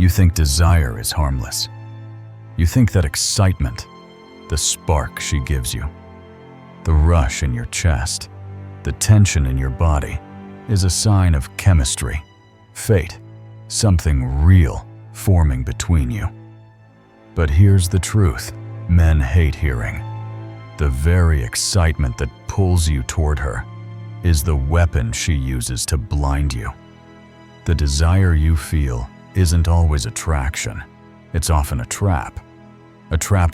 You think desire is harmless. You think that excitement, the spark she gives you, the rush in your chest, the tension in your body, is a sign of chemistry, fate, something real forming between you. But here's the truth men hate hearing. The very excitement that pulls you toward her is the weapon she uses to blind you. The desire you feel isn't always attraction. It's often a trap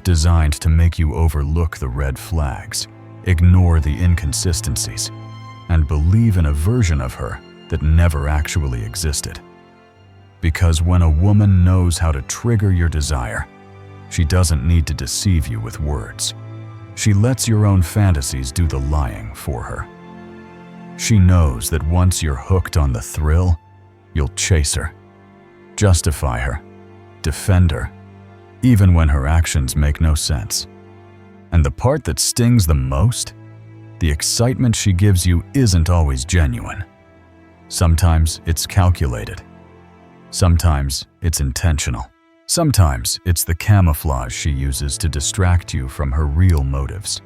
designed to make you overlook the red flags, ignore the inconsistencies, and believe in a version of her that never actually existed. Because when a woman knows how to trigger your desire, she doesn't need to deceive you with words. She lets your own fantasies do the lying for her. She knows that once you're hooked on the thrill, you'll chase her, justify her, defend her, even when her actions make no sense. And the part that stings the most? The excitement she gives you isn't always genuine. Sometimes it's calculated. Sometimes it's intentional. Sometimes it's the camouflage she uses to distract you from her real motives.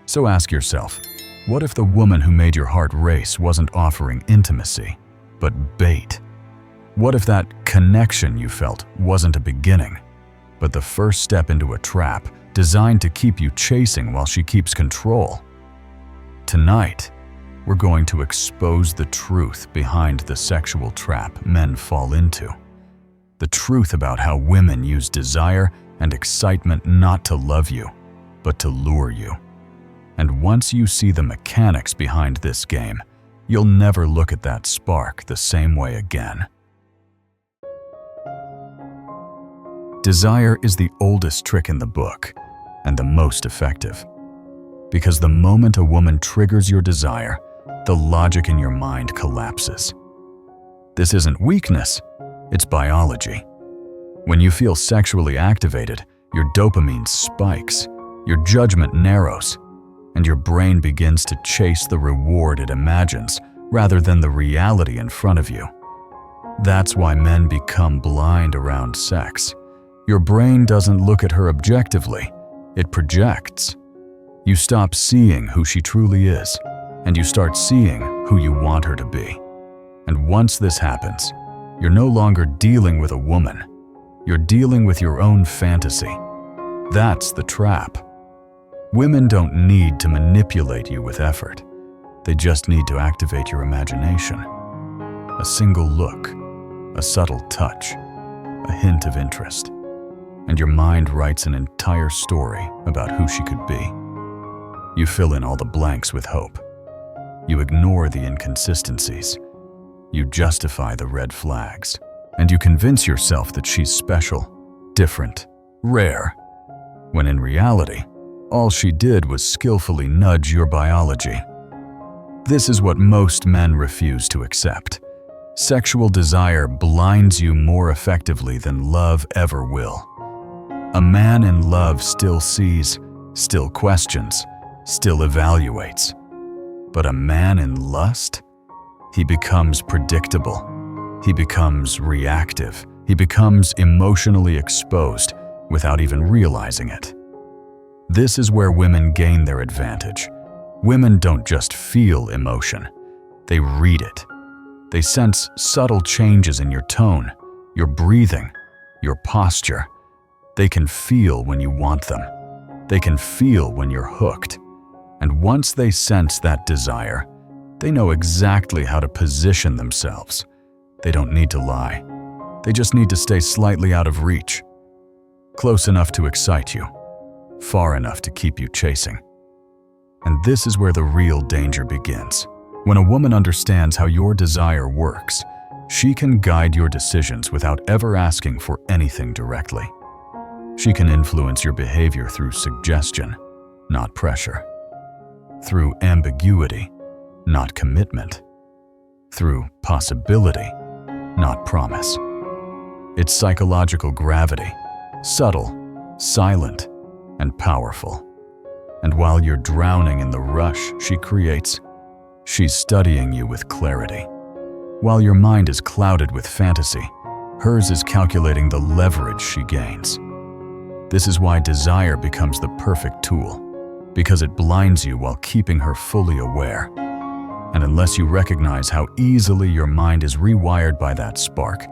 So ask yourself, what if the woman who made your heart race wasn't offering intimacy, but bait? What if that connection you felt wasn't a beginning, but the first step into a trap designed to keep you chasing while she keeps control? Tonight, we're going to expose the truth behind the sexual trap men fall into. The truth about how women use desire and excitement not to love you, but to lure you. And once you see the mechanics behind this game, you'll never look at that spark the same way again. Desire is the oldest trick in the book, and the most effective. Because the moment a woman triggers your desire, the logic in your mind collapses. This isn't weakness, it's biology. When you feel sexually activated, your dopamine spikes, your judgment narrows, and your brain begins to chase the reward it imagines rather than the reality in front of you. That's why men become blind around sex. Your brain doesn't look at her objectively, it projects. You stop seeing who she truly is, and you start seeing who you want her to be. And once this happens, you're no longer dealing with a woman. You're dealing with your own fantasy. That's the trap. Women don't need to manipulate you with effort. They just need to activate your imagination. A single look, a subtle touch, a hint of interest, and your mind writes an entire story about who she could be. You fill in all the blanks with hope. You ignore the inconsistencies. You justify the red flags. And you convince yourself that she's special, different, rare, when in reality, all she did was skillfully nudge your biology. This is what most men refuse to accept. Sexual desire blinds you more effectively than love ever will. A man in love still sees, still questions, still evaluates. But a man in lust? He becomes predictable. He becomes reactive. He becomes emotionally exposed without even realizing it. This is where women gain their advantage. Women don't just feel emotion, they read it. They sense subtle changes in your tone, your breathing, your posture. They can feel when you want them. They can feel when you're hooked. And once they sense that desire, they know exactly how to position themselves. They don't need to lie. They just need to stay slightly out of reach. Close enough to excite you, far enough to keep you chasing. And this is where the real danger begins. When a woman understands how your desire works, she can guide your decisions without ever asking for anything directly. She can influence your behavior through suggestion, not pressure. Through ambiguity, not commitment. Through possibility, not promise. It's psychological gravity, subtle, silent, and powerful. And while you're drowning in the rush she creates, she's studying you with clarity. While your mind is clouded with fantasy, Hers is calculating the leverage she gains. This is why desire becomes the perfect tool, because it blinds you while keeping her fully aware. And unless you recognize how easily your mind is rewired by that spark,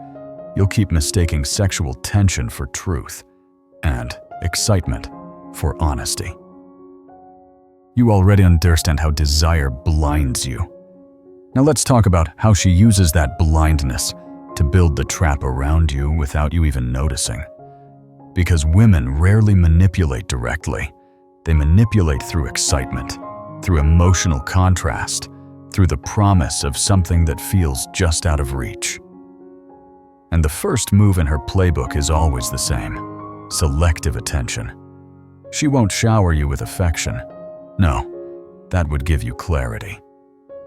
you'll keep mistaking sexual tension for truth and excitement for honesty. You already understand how desire blinds you. Now let's talk about how she uses that blindness to build the trap around you without you even noticing. Because women rarely manipulate directly. They manipulate through excitement, through emotional contrast, through the promise of something that feels just out of reach. And the first move in her playbook is always the same: selective attention. She won't shower you with affection. No, that would give you clarity.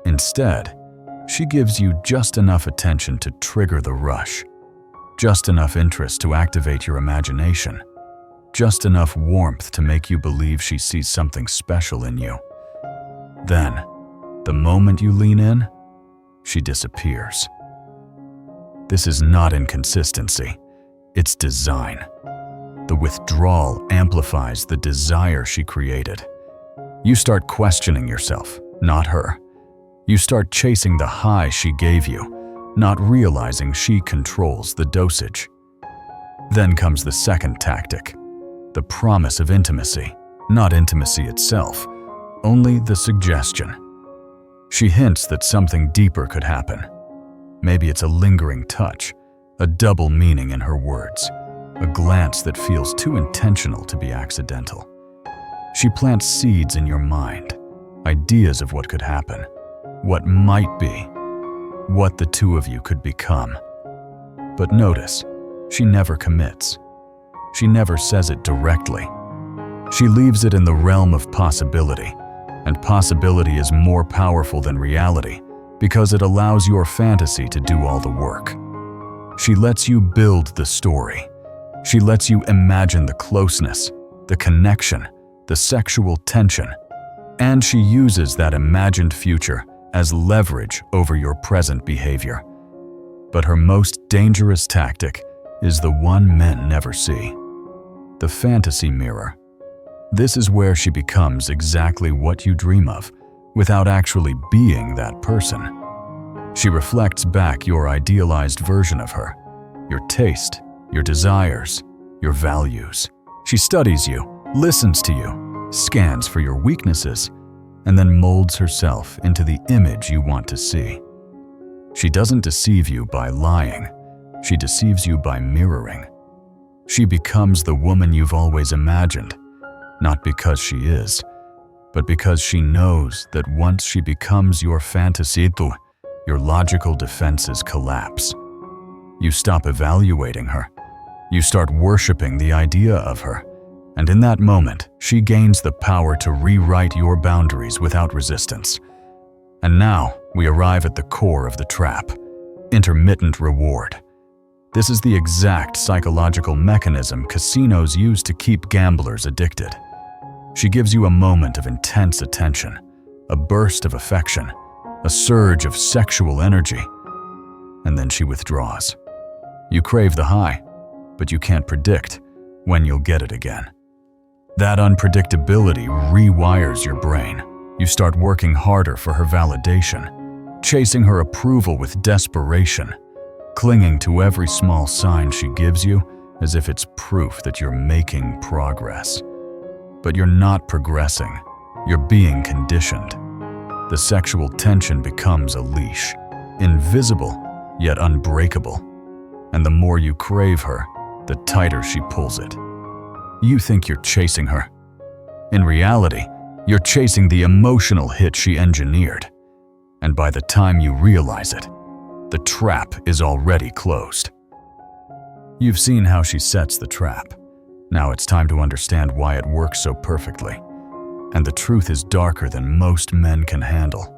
Instead, she gives you just enough attention to trigger the rush, just enough interest to activate your imagination, just enough warmth to make you believe she sees something special in you. Then, the moment you lean in, she disappears. This is not inconsistency, it's design. The withdrawal amplifies the desire she created. You start questioning yourself, not her. You start chasing the high she gave you, not realizing she controls the dosage. Then comes the second tactic, the promise of intimacy, not intimacy itself, only the suggestion. She hints that something deeper could happen. Maybe it's a lingering touch, a double meaning in her words, a glance that feels too intentional to be accidental. She plants seeds in your mind, ideas of what could happen, what might be, what the two of you could become. But notice, she never commits. She never says it directly. She leaves it in the realm of possibility, and possibility is more powerful than reality because it allows your fantasy to do all the work. She lets you build the story. She lets you imagine the closeness, the connection, the sexual tension, and she uses that imagined future as leverage over your present behavior. But her most dangerous tactic is the one men never see: the fantasy mirror. This is where she becomes exactly what you dream of, without actually being that person. She reflects back your idealized version of her, your taste, your desires, your values. She studies you, listens to you, scans for your weaknesses, and then molds herself into the image you want to see. She doesn't deceive you by lying. She deceives you by mirroring. She becomes the woman you've always imagined, not because she is, but because she knows that once she becomes your fantasy, your logical defenses collapse. You stop evaluating her. You start worshiping the idea of her. And in that moment, she gains the power to rewrite your boundaries without resistance. And now, we arrive at the core of the trap: intermittent reward. This is the exact psychological mechanism casinos use to keep gamblers addicted. She gives you a moment of intense attention, a burst of affection, a surge of sexual energy, and then she withdraws. You crave the high, but you can't predict when you'll get it again. That unpredictability rewires your brain. You start working harder for her validation, chasing her approval with desperation, clinging to every small sign she gives you as if it's proof that you're making progress. But you're not progressing. You're being conditioned. The sexual tension becomes a leash, invisible yet unbreakable. And the more you crave her, the tighter she pulls it. You think you're chasing her. In reality, you're chasing the emotional hit she engineered. And by the time you realize it, the trap is already closed. You've seen how she sets the trap. Now it's time to understand why it works so perfectly. And the truth is darker than most men can handle.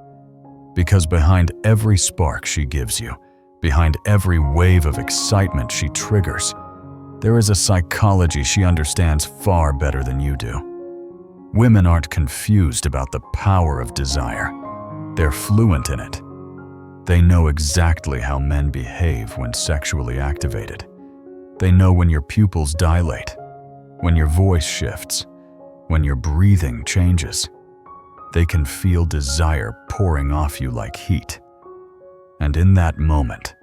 Because behind every spark she gives you, behind every wave of excitement she triggers, there is a psychology she understands far better than you do. Women aren't confused about the power of desire. They're fluent in it. They know exactly how men behave when sexually activated. They know when your pupils dilate, when your voice shifts, when your breathing changes. They can feel desire pouring off you like heat. And in that moment,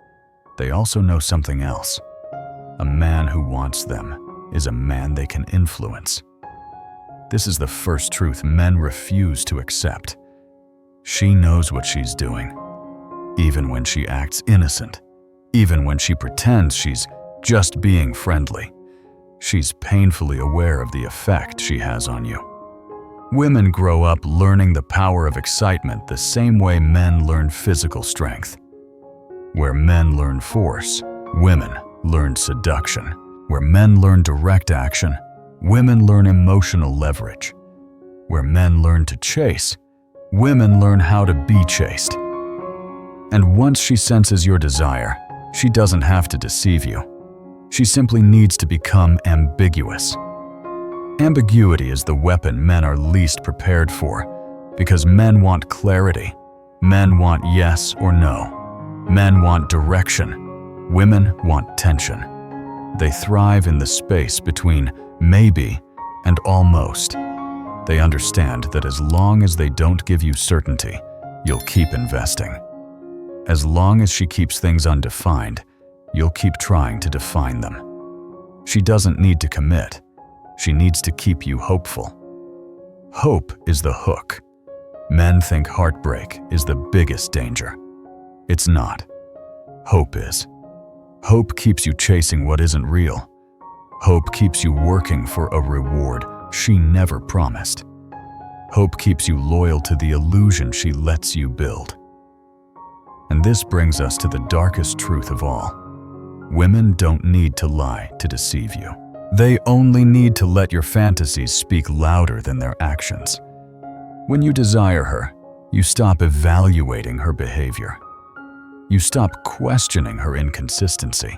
they also know something else. A man who wants them is a man they can influence. This is the first truth men refuse to accept. She knows what she's doing, even when she acts innocent, even when she pretends she's just being friendly. She's painfully aware of the effect she has on you. Women grow up learning the power of excitement the same way men learn physical strength. Where men learn force, women learn seduction. Where men learn direct action, women learn emotional leverage. Where men learn to chase, women learn how to be chased. And once she senses your desire, she doesn't have to deceive you. She simply needs to become ambiguous. Ambiguity is the weapon men are least prepared for, because men want clarity. Men want yes or no. Men want direction. Women want tension. They thrive in the space between maybe and almost. They understand that as long as they don't give you certainty, you'll keep investing. As long as she keeps things undefined, you'll keep trying to define them. She doesn't need to commit. She needs to keep you hopeful. Hope is the hook. Men think heartbreak is the biggest danger. It's not. Hope is. Hope keeps you chasing what isn't real. Hope keeps you working for a reward she never promised. Hope keeps you loyal to the illusion she lets you build. And this brings us to the darkest truth of all. Women don't need to lie to deceive you. They only need to let your fantasies speak louder than their actions. When you desire her, you stop evaluating her behavior. You stop questioning her inconsistency.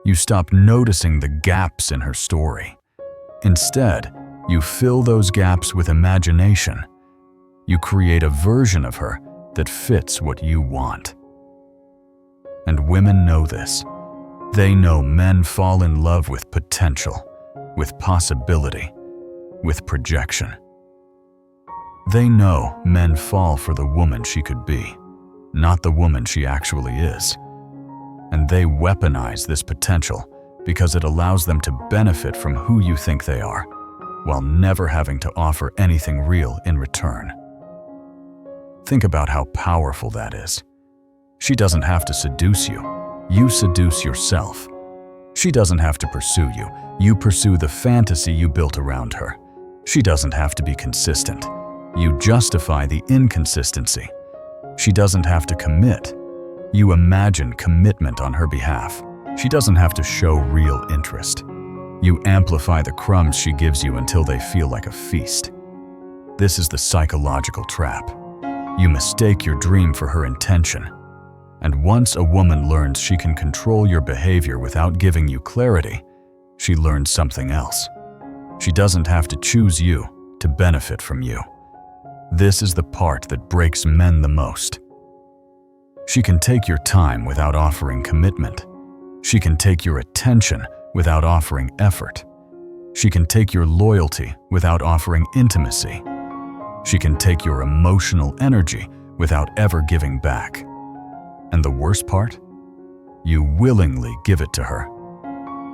You stop noticing the gaps in her story. Instead, you fill those gaps with imagination. You create a version of her that fits what you want. And women know this. They know men fall in love with potential, with possibility, with projection. They know men fall for the woman she could be, not the woman she actually is. And they weaponize this potential because it allows them to benefit from who you think they are, while never having to offer anything real in return. Think about how powerful that is. She doesn't have to seduce you. You seduce yourself. She doesn't have to pursue you. You pursue the fantasy you built around her. She doesn't have to be consistent. You justify the inconsistency. She doesn't have to commit. You imagine commitment on her behalf. She doesn't have to show real interest. You amplify the crumbs she gives you until they feel like a feast. This is the psychological trap. You mistake your dream for her intention. And once a woman learns she can control your behavior without giving you clarity, she learns something else. She doesn't have to choose you to benefit from you. This is the part that breaks men the most. She can take your time without offering commitment. She can take your attention without offering effort. She can take your loyalty without offering intimacy. She can take your emotional energy without ever giving back. And the worst part? You willingly give it to her.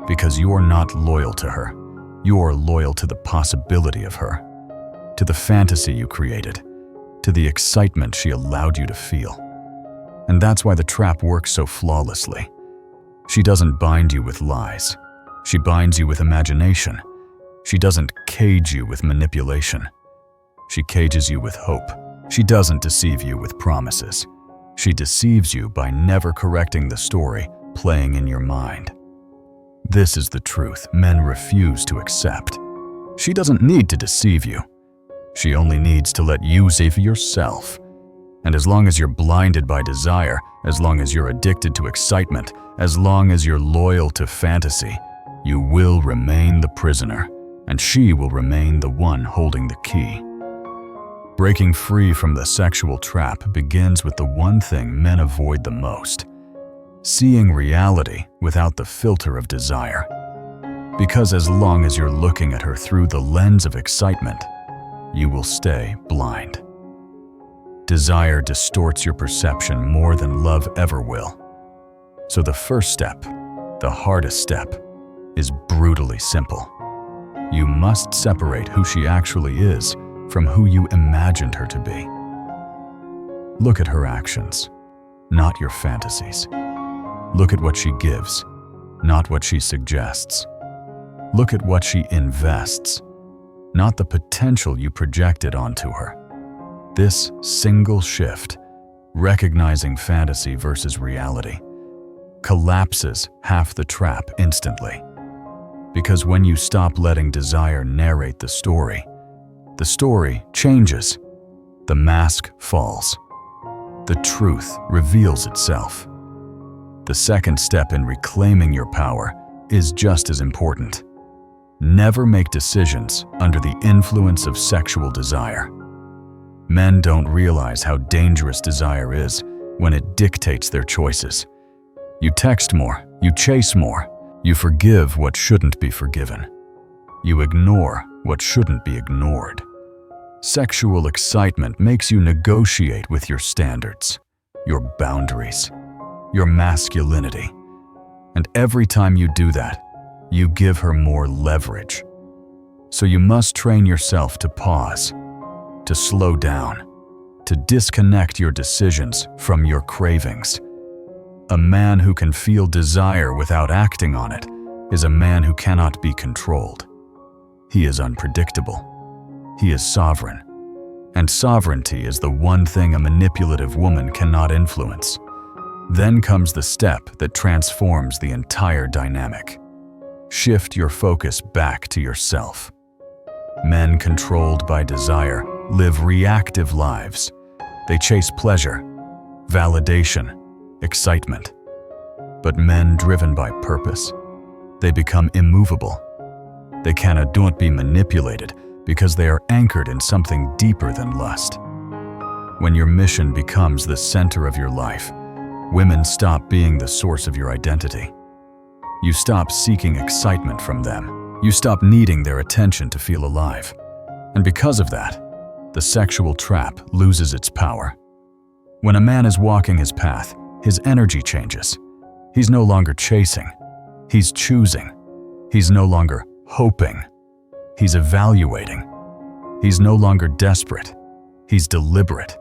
Because you're not loyal to her. You're loyal to the possibility of her, to the fantasy you created, to the excitement she allowed you to feel. And that's why the trap works so flawlessly. She doesn't bind you with lies. She binds you with imagination. She doesn't cage you with manipulation. She cages you with hope. She doesn't deceive you with promises. She deceives you by never correcting the story playing in your mind. This is the truth men refuse to accept. She doesn't need to deceive you. She only needs to let you deceive yourself. And as long as you're blinded by desire, as long as you're addicted to excitement, as long as you're loyal to fantasy, you will remain the prisoner, and she will remain the one holding the key. Breaking free from the sexual trap begins with the one thing men avoid the most: seeing reality without the filter of desire. Because as long as you're looking at her through the lens of excitement, you will stay blind. Desire distorts your perception more than love ever will. So the first step, the hardest step, is brutally simple. You must separate who she actually is from who you imagined her to be. Look at her actions, not your fantasies. Look at what she gives, not what she suggests. Look at what she invests, not the potential you projected onto her. This single shift, recognizing fantasy versus reality, collapses half the trap instantly. Because when you stop letting desire narrate the story changes. The mask falls. The truth reveals itself. The second step in reclaiming your power is just as important. Never make decisions under the influence of sexual desire. Men don't realize how dangerous desire is when it dictates their choices. You text more, you chase more, you forgive what shouldn't be forgiven. You ignore what shouldn't be ignored. Sexual excitement makes you negotiate with your standards, your boundaries, your masculinity. And every time you do that, you give her more leverage. So you must train yourself to pause, to slow down, to disconnect your decisions from your cravings. A man who can feel desire without acting on it is a man who cannot be controlled. He is unpredictable. He is sovereign. And sovereignty is the one thing a manipulative woman cannot influence. Then comes the step that transforms the entire dynamic. Shift your focus back to yourself. Men controlled by desire live reactive lives. They chase pleasure, validation, excitement. But men driven by purpose, they become immovable. They cannot be manipulated because they are anchored in something deeper than lust. When your mission becomes the center of your life, women stop being the source of your identity. You stop seeking excitement from them. You stop needing their attention to feel alive. And because of that, the sexual trap loses its power. When a man is walking his path, his energy changes. He's no longer chasing. He's choosing. He's no longer hoping. He's evaluating. He's no longer desperate. He's deliberate.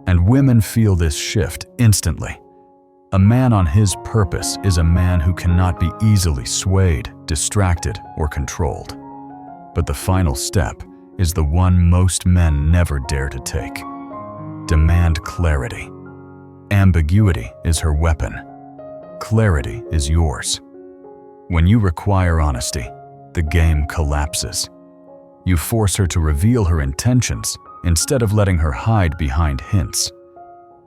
And women feel this shift instantly. A man on his purpose is a man who cannot be easily swayed, distracted, or controlled. But the final step is the one most men never dare to take. Demand clarity. Ambiguity is her weapon. Clarity is yours. When you require honesty, the game collapses. You force her to reveal her intentions instead of letting her hide behind hints.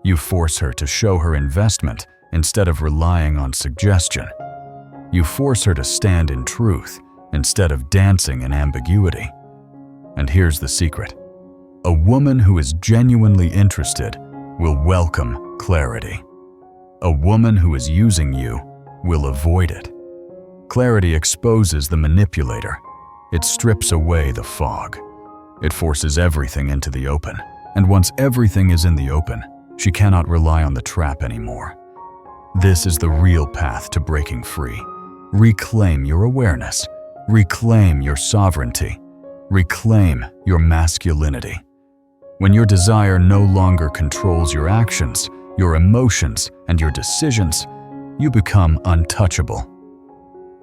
You force her to show her investment instead of relying on suggestion. You force her to stand in truth instead of dancing in ambiguity. And here's the secret. A woman who is genuinely interested will welcome clarity. A woman who is using you will avoid it. Clarity exposes the manipulator. It strips away the fog. It forces everything into the open. And once everything is in the open, she cannot rely on the trap anymore. This is the real path to breaking free. Reclaim your awareness. Reclaim your sovereignty. Reclaim your masculinity. When your desire no longer controls your actions, your emotions, and your decisions, you become untouchable.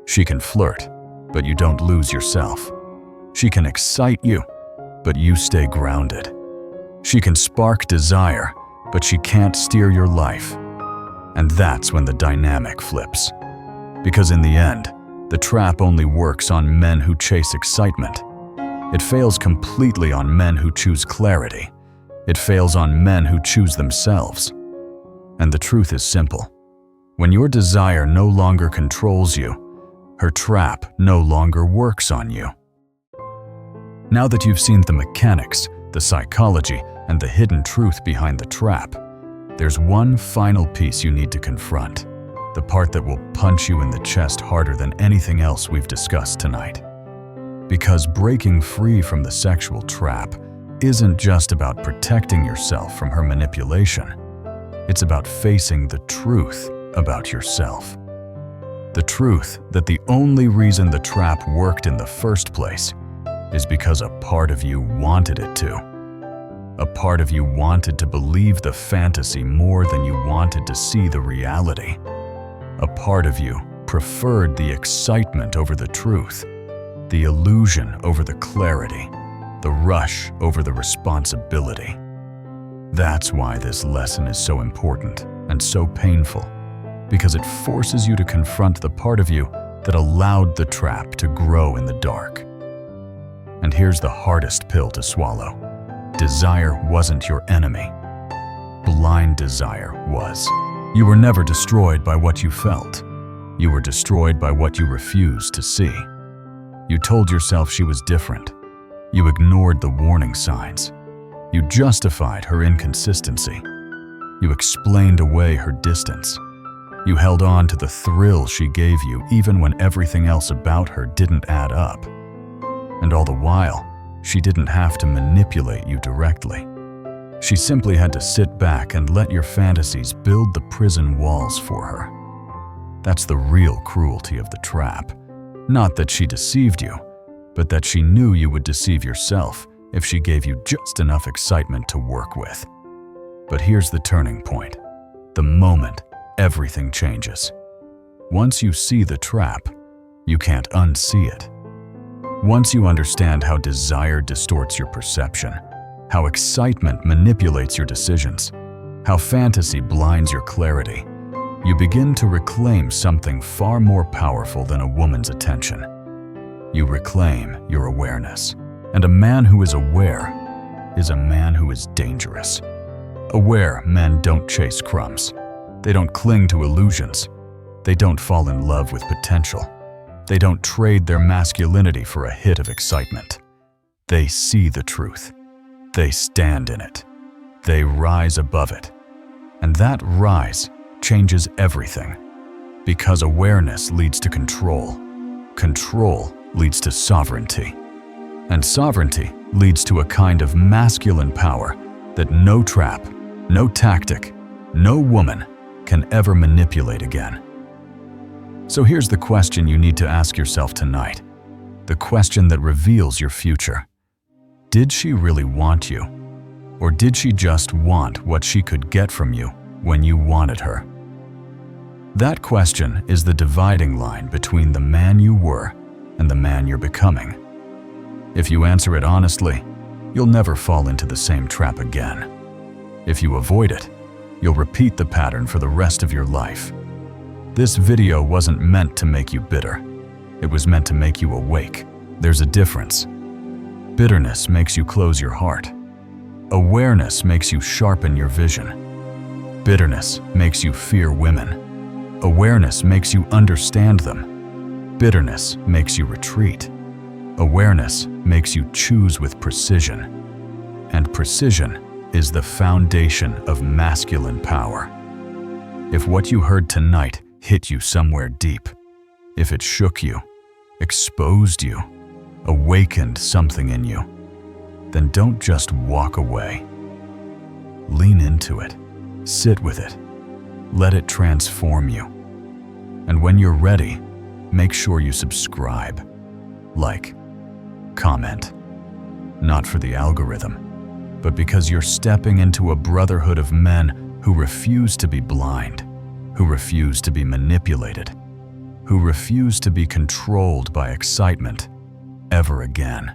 She can flirt, but you don't lose yourself. She can excite you, but you stay grounded. She can spark desire, but she can't steer your life. And that's when the dynamic flips. Because in the end, the trap only works on men who chase excitement. It fails completely on men who choose clarity. It fails on men who choose themselves. And the truth is simple. When your desire no longer controls you, her trap no longer works on you. Now that you've seen the mechanics, the psychology, and the hidden truth behind the trap, there's one final piece you need to confront, the part that will punch you in the chest harder than anything else we've discussed tonight. Because breaking free from the sexual trap isn't just about protecting yourself from her manipulation. It's about facing the truth about yourself. The truth that the only reason the trap worked in the first place is because a part of you wanted it to. A part of you wanted to believe the fantasy more than you wanted to see the reality. A part of you preferred the excitement over the truth, the illusion over the clarity, the rush over the responsibility. That's why this lesson is so important and so painful, because it forces you to confront the part of you that allowed the trap to grow in the dark. And here's the hardest pill to swallow. Desire wasn't your enemy. Blind desire was. You were never destroyed by what you felt. You were destroyed by what you refused to see. You told yourself she was different. You ignored the warning signs. You justified her inconsistency. You explained away her distance. You held on to the thrill she gave you even when everything else about her didn't add up. And all the while, she didn't have to manipulate you directly. She simply had to sit back and let your fantasies build the prison walls for her. That's the real cruelty of the trap. Not that she deceived you, but that she knew you would deceive yourself if she gave you just enough excitement to work with. But here's the turning point. The moment everything changes. Once you see the trap, you can't unsee it. Once you understand how desire distorts your perception, how excitement manipulates your decisions, how fantasy blinds your clarity, you begin to reclaim something far more powerful than a woman's attention. You reclaim your awareness. And a man who is aware is a man who is dangerous. Aware men don't chase crumbs. They don't cling to illusions. They don't fall in love with potential. They don't trade their masculinity for a hit of excitement. They see the truth. They stand in it. They rise above it. And that rise changes everything. Because awareness leads to control. Control leads to sovereignty. And sovereignty leads to a kind of masculine power that no trap, no tactic, no woman can ever manipulate again. So here's the question you need to ask yourself tonight. The question that reveals your future. Did she really want you? Or did she just want what she could get from you when you wanted her? That question is the dividing line between the man you were and the man you're becoming. If you answer it honestly, you'll never fall into the same trap again. If you avoid it, you'll repeat the pattern for the rest of your life. This video wasn't meant to make you bitter. It was meant to make you awake. There's a difference. Bitterness makes you close your heart. Awareness makes you sharpen your vision. Bitterness makes you fear women. Awareness makes you understand them. Bitterness makes you retreat. Awareness makes you choose with precision. And precision is the foundation of masculine power. If what you heard tonight hit you somewhere deep, if it shook you, exposed you, awakened something in you, then don't just walk away. Lean into it, sit with it, let it transform you. And when you're ready, make sure you subscribe, like, comment. Not for the algorithm, but because you're stepping into a brotherhood of men who refuse to be blind, who refuse to be manipulated, who refuse to be controlled by excitement ever again.